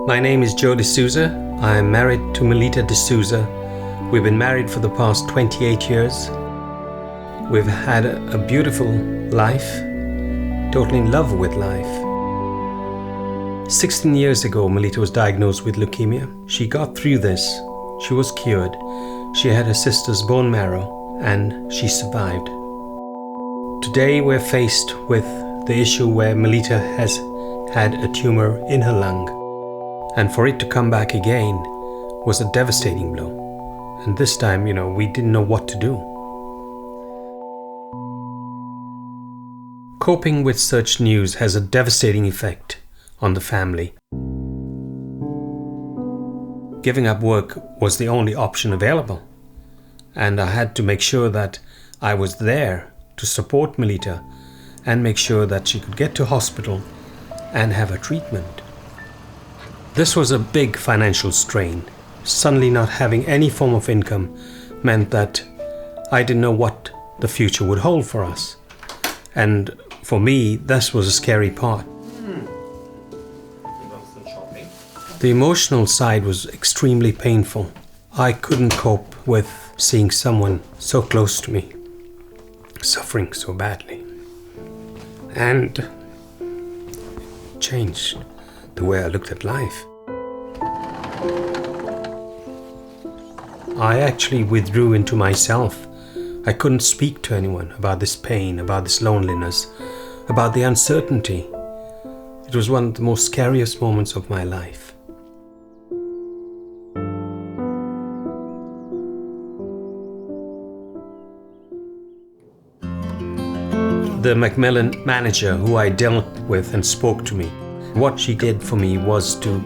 My name is Joe D'Souza. I am married to Melita D'Souza. We've been married for the past 28 years. We've had a beautiful life, totally in love with life. 16 years ago, Melita was diagnosed with leukemia. She got through this. She was cured. She had her sister's bone marrow and she survived. Today we're faced with the issue where Melita has had a tumor in her lung. And for it to come back again was a devastating blow. And this time, we didn't know what to do. Coping with such news has a devastating effect on the family. Giving up work was the only option available. And I had to make sure that I was there to support Melita and make sure that she could get to hospital and have her treatment. This was a big financial strain. Suddenly not having any form of income meant that I didn't know what the future would hold for us. And for me, this was a scary part. The emotional side was extremely painful. I couldn't cope with seeing someone so close to me suffering so badly. And it changed the way I looked at life. I actually withdrew into myself. I couldn't speak to anyone about this pain, about this loneliness, about the uncertainty. It was one of the most scariest moments of my life. The Macmillan manager who I dealt with and spoke to me, what she did for me was to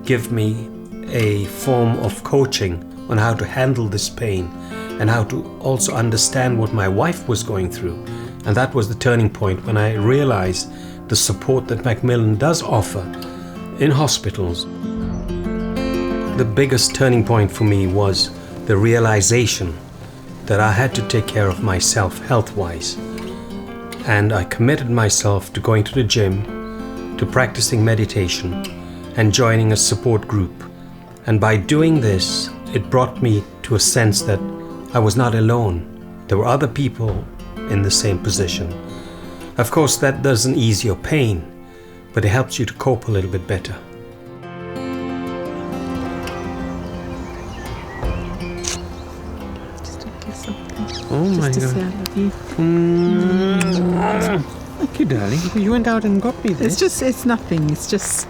give me a form of coaching on how to handle this pain and how to also understand what my wife was going through. And that was the turning point when I realized the support that Macmillan does offer in hospitals. The biggest turning point for me was the realization that I had to take care of myself health-wise. And I committed myself to going to the gym, to practicing meditation, and joining a support group. And by doing this, it brought me to a sense that I was not alone. There were other people in the same position. Of course, that doesn't ease your pain, but it helps you to cope a little bit better. Oh my God. Thank you, darling. You went out and got me this. It's nothing. It's just...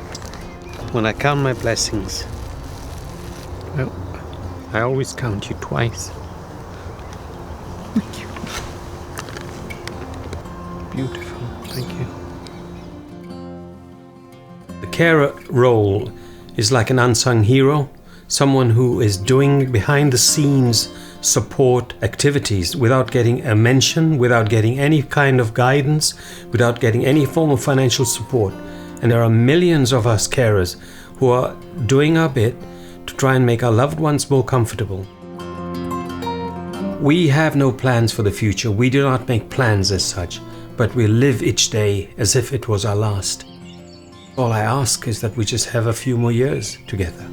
When I count my blessings, I always count you twice. Thank you. Beautiful. Thank you. The carer role is like an unsung hero, someone who is doing behind the scenes support activities without getting a mention, without getting any kind of guidance, without getting any form of financial support. And there are millions of us carers who are doing our bit to try and make our loved ones more comfortable. We have no plans for the future. We do not make plans as such, but we live each day as if it was our last. All I ask is that we just have a few more years together.